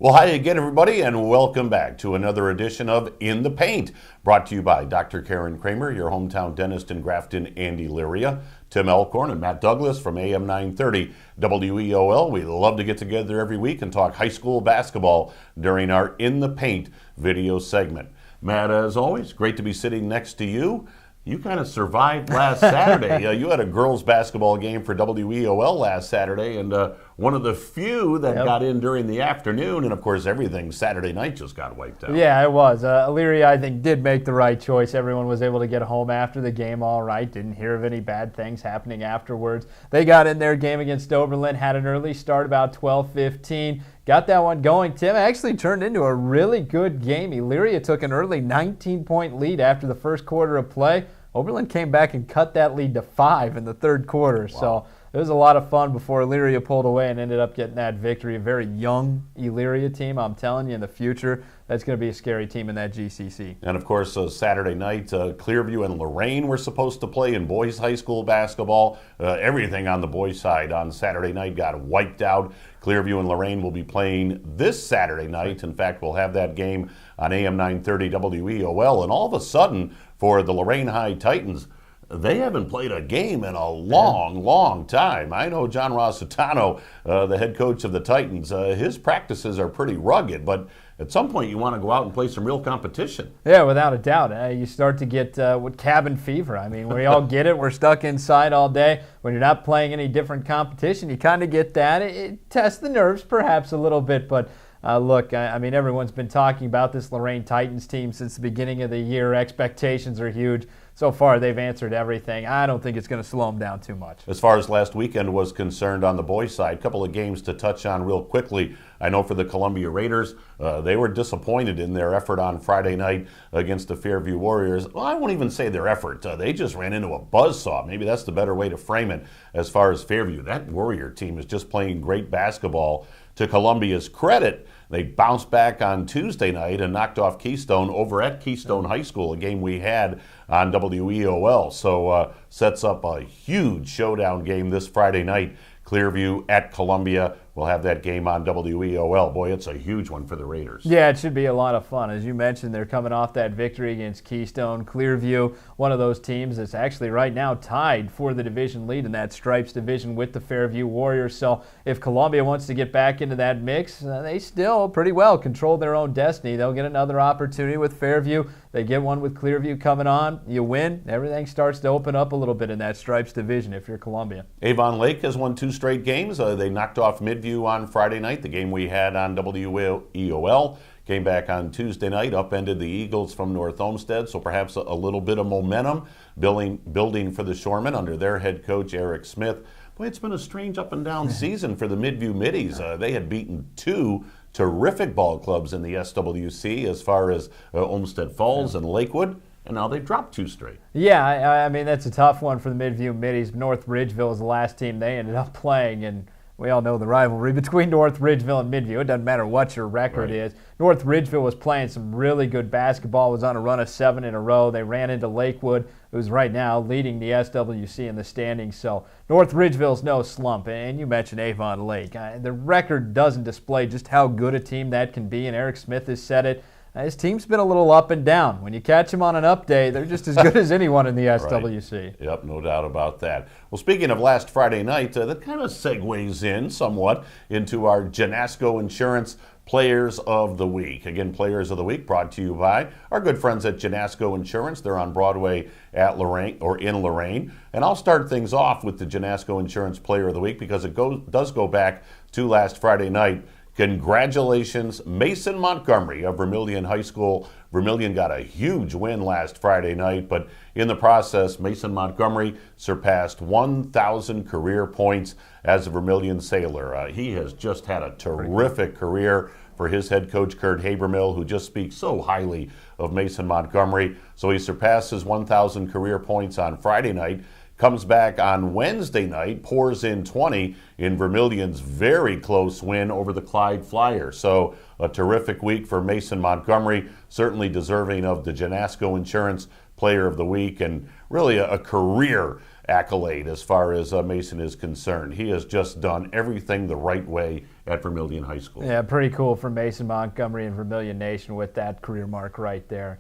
Well, hi again, everybody, and welcome back to another edition of In the Paint, brought to you by Dr. Karen Kramer, your hometown dentist in Grafton and Elyria, Tim Alcorn and Matt Douglas from AM 930 WEOL. We love to get together every week and talk high school basketball during our In the Paint video segment. Matt, as always, great to be sitting next to you. You kind of survived last Saturday. You had a girls' basketball game for WEOL last Saturday, and one of the few that got in during the afternoon, and of course everything Saturday night just got wiped out. Yeah, it was. Elyria, I think, did make the right choice. Everyone was able to get home after the game all right. Didn't hear of any bad things happening afterwards. They got in their game against Oberlin, had an early start about 12:15. Got that one going. Tim, actually turned into a really good game. Elyria took an early 19-point lead after the first quarter of play. Oberlin came back and cut that lead to 5 in the third quarter. Wow. So it was a lot of fun before Elyria pulled away and ended up getting that victory. A very young Elyria team. I'm telling you, in the future, that's going to be a scary team in that GCC. And, of course, Saturday night, Clearview and Lorain were supposed to play in boys high school basketball. Everything on the boys' side on Saturday night got wiped out. Clearview and Lorain will be playing this Saturday night. In fact, we'll have that game on AM 930 WEOL. And all of a sudden, for the Lorain High Titans, they haven't played a game in a long time. I know John Rossitano, the head coach of the Titans, his practices are pretty rugged, but at some point you want to go out and play some real competition. Yeah, without a doubt. You start to get what cabin fever. I mean, we all get it. We're stuck inside all day. When you're not playing any different competition, you kind of get that. It tests the nerves perhaps a little bit, but look, I mean, everyone's been talking about this Lorain Titans team since the beginning of the year. Expectations are huge. So far, they've answered everything. I don't think it's going to slow them down too much. As far as last weekend was concerned on the boys' side, a couple of games to touch on real quickly. I know for the Columbia Raiders, they were disappointed in their effort on Friday night against the Fairview Warriors. Well, I won't even say their effort. They just ran into a buzzsaw. Maybe that's the better way to frame it as far as Fairview. That Warrior team is just playing great basketball. To Columbia's credit, they bounced back on Tuesday night and knocked off Keystone over at Keystone High School, a game we had on WEOL. So sets up a huge showdown game this Friday night. Clearview at Columbia. We'll have that game on WEOL. Boy, it's a huge one for the Raiders. Yeah, it should be a lot of fun. As you mentioned, they're coming off that victory against Keystone. Clearview, one of those teams that's actually right now tied for the division lead in that Stripes division with the Fairview Warriors. So if Columbia wants to get back into that mix, they still pretty well control their own destiny. They'll get another opportunity with Fairview. They get one with Clearview coming on. You win. Everything starts to open up a little bit in that Stripes division if you're Columbia. Avon Lake has won 2 straight games. They knocked off Midview on Friday night, the game we had on WEOL. Came back on Tuesday night, upended the Eagles from North Olmsted, so perhaps a little bit of momentum building for the Shoremen under their head coach, Eric Smith. Boy, it's been a strange up and down season for the Midview Middies. They had beaten 2 terrific ball clubs in the SWC as far as Olmsted Falls and Lakewood, and now they've dropped 2 straight. Yeah, I mean, that's a tough one for the Midview Middies. North Ridgeville was the last team they ended up playing, and we all know the rivalry between North Ridgeville and Midview. It doesn't matter what your record is. North Ridgeville was playing some really good basketball, was on a run of 7 in a row. They ran into Lakewood, who's right now leading the SWC in the standings. So North Ridgeville's no slump. And you mentioned Avon Lake. The record doesn't display just how good a team that can be, and Eric Smith has said it. His team's been a little up and down. When you catch them on an up day, they're just as good as anyone in the SWC. Right. Yep, no doubt about that. Well, speaking of last Friday night, that kind of segues in somewhat into our Jeunesse Insurance Players of the Week. Again, Players of the Week brought to you by our good friends at Jeunesse Insurance. They're on Broadway at Lorain, or in Lorain. And I'll start things off with the Jeunesse Insurance Player of the Week because it does go back to last Friday night. Congratulations, Mason Montgomery of Vermilion High School. Vermilion got a huge win last Friday night, but in the process, Mason Montgomery surpassed 1,000 career points as a Vermilion Sailor. He has just had a terrific career for his head coach, Kurt Habermill, who just speaks so highly of Mason Montgomery. So he surpasses 1,000 career points on Friday night. Comes back on Wednesday night, pours in 20 in Vermilion's very close win over the Clyde Flyers. So a terrific week for Mason Montgomery, certainly deserving of the Jeunesse Insurance Player of the Week, and really a career accolade as far as Mason is concerned. He has just done everything the right way at Vermilion High School. Yeah, pretty cool for Mason, Montgomery, and Vermilion Nation with that career mark right there.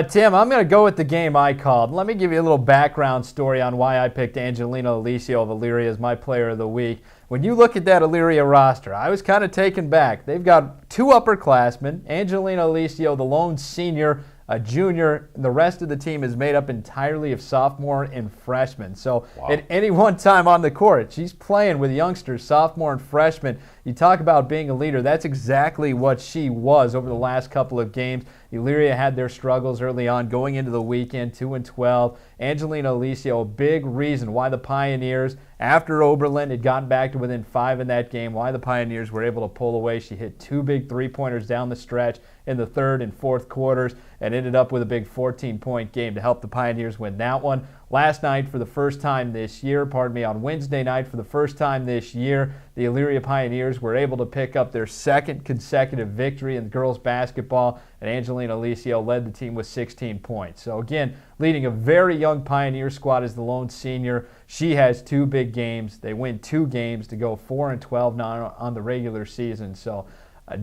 Tim, I'm going to go with the game I called. Let me give you a little background story on why I picked Angeline Eliseo of Elyria as my player of the week. When you look at that Elyria roster, I was kind of taken back. They've got 2 upperclassmen, Angeline Eliseo, the lone senior, a junior, and the rest of the team is made up entirely of sophomore and freshmen. So at any one time on the court, she's playing with youngsters, sophomore and freshmen. You talk about being a leader. That's exactly what she was over the last couple of games. Elyria had their struggles early on going into the weekend, 2-12. Angeline Eliseo, a big reason why the Pioneers, after Oberlin had gotten back to within 5 in that game, why the Pioneers were able to pull away. She hit 2 big three-pointers down the stretch in the third and fourth quarters and ended up with a big 14-point game to help the Pioneers win that one. Last night, for the first time this year, on Wednesday night, for the first time this year, the Elyria Pioneers were able to pick up their second consecutive victory in girls basketball, and Angeline Eliseo led the team with 16 points. So again, leading a very young Pioneer squad as the lone senior. She has 2 big games. They win 2 games to go 4-12 now on the regular season. So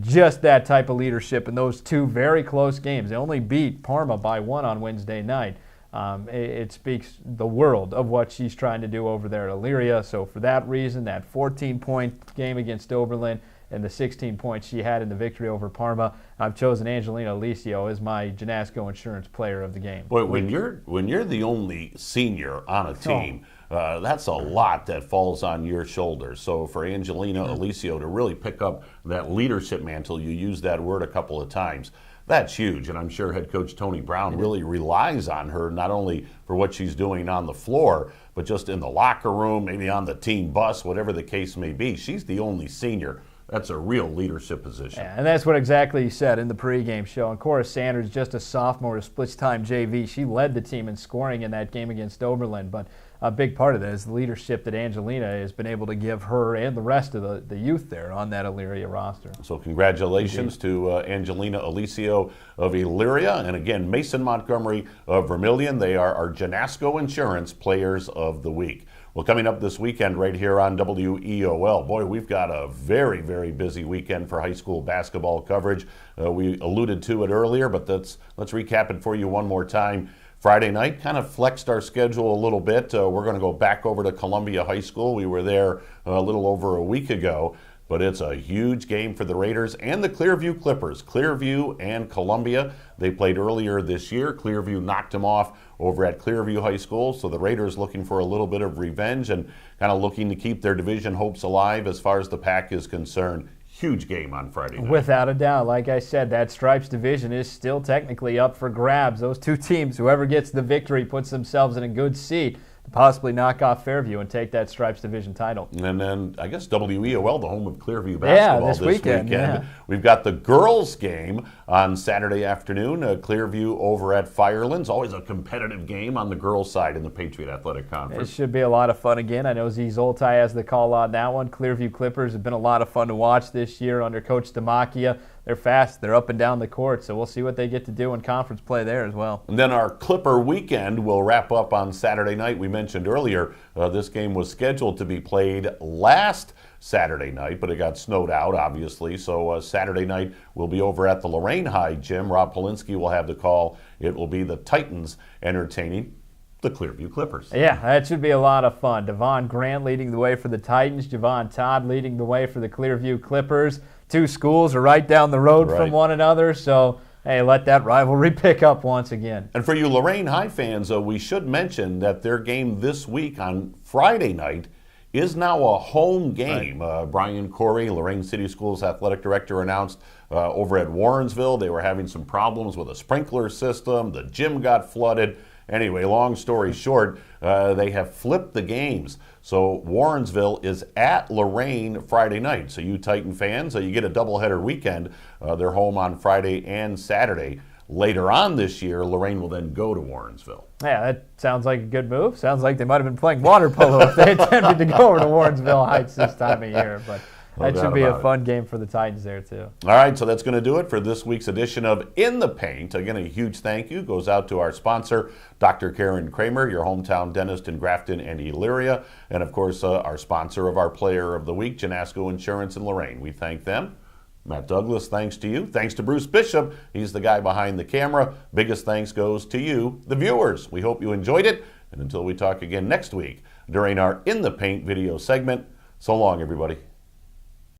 just that type of leadership in those 2 very close games. They only beat Parma by 1 on Wednesday night. It speaks the world of what she's trying to do over there at Elyria. So for that reason, that 14-point game against Oberlin and the 16 points she had in the victory over Parma, I've chosen Angeline Eliseo as my Jeunesse Insurance player of the game. Boy, when you're the only senior on a team, that's a lot that falls on your shoulders. So for Angelina Eliseo to really pick up that leadership mantle, you used that word a couple of times, that's huge. And I'm sure head coach Tony Brown really relies on her, not only for what she's doing on the floor, but just in the locker room, maybe on the team bus, whatever the case may be. She's the only senior. That's a real leadership position. Yeah, and that's what exactly he said in the pregame show. And Cora Sanders, just a sophomore, a splits-time JV, she led the team in scoring in that game against Oberlin. But a big part of that is the leadership that Angelina has been able to give her and the rest of the youth there on that Elyria roster. So congratulations to Angelina Eliseo of Elyria. And again, Mason Montgomery of Vermilion. They are our Jeunesse Insurance Players of the Week. Well, coming up this weekend right here on WEOL, boy, we've got a very, very busy weekend for high school basketball coverage. We alluded to it earlier, but let's recap it for you one more time. Friday night kind of flexed our schedule a little bit. We're going to go back over to Columbia High School. We were there a little over a week ago, but it's a huge game for the Raiders and the Clearview Clippers. Clearview and Columbia, they played earlier this year. Clearview knocked them off over at Clearview High School, so the Raiders looking for a little bit of revenge and kind of looking to keep their division hopes alive as far as the pack is concerned. Huge game on Friday night. Without a doubt. Like I said, that Stripes division is still technically up for grabs. Those 2 teams, whoever gets the victory, puts themselves in a good seat to possibly knock off Fairview and take that Stripes division title. And then I guess WEOL, the home of Clearview basketball this weekend. Yeah. We've got the girls game on Saturday afternoon. Clearview over at Firelands. Always a competitive game on the girls' side in the Patriot Athletic Conference. It should be a lot of fun again. I know Z Zoltai has the call on that one. Clearview Clippers have been a lot of fun to watch this year under Coach Demakia. They're fast. They're up and down the court, so we'll see what they get to do in conference play there as well. And then our Clipper weekend will wrap up on Saturday night. We mentioned earlier this game was scheduled to be played last Saturday night, but it got snowed out, obviously. So Saturday night will be over at the Lorraine High gym. Rob Polinsky will have the call. It will be the Titans entertaining the Clearview Clippers. Yeah, that should be a lot of fun. Devon Grant leading the way for the Titans. Javon Todd leading the way for the Clearview Clippers. 2 schools are right down the road from one another, so hey, let that rivalry pick up once again. And for you Lorraine High fans, we should mention that their game this week on Friday night is now a home game. Right. Brian Corey, Lorraine City Schools athletic director, announced over at Warrensville they were having some problems with a sprinkler system. The gym got flooded. Anyway, long story short, they have flipped the games. So Warrensville is at Lorraine Friday night. So you Titan fans, you get a doubleheader weekend. They're home on Friday and Saturday. Later on this year, Lorraine will then go to Warrensville. Yeah, that sounds like a good move. Sounds like they might have been playing water polo if they attempted to go over to Warrensville Heights this time of year. But That should be a fun game for the Titans there, too. All right, so that's going to do it for this week's edition of In the Paint. Again, a huge thank you goes out to our sponsor, Dr. Karen Kramer, your hometown dentist in Grafton and Elyria, and, of course, our sponsor of our Player of the Week, Jeunesse Insurance in Lorain. We thank them. Matt Douglas, thanks to you. Thanks to Bruce Bishop. He's the guy behind the camera. Biggest thanks goes to you, the viewers. We hope you enjoyed it. And until we talk again next week during our In the Paint video segment, so long, everybody.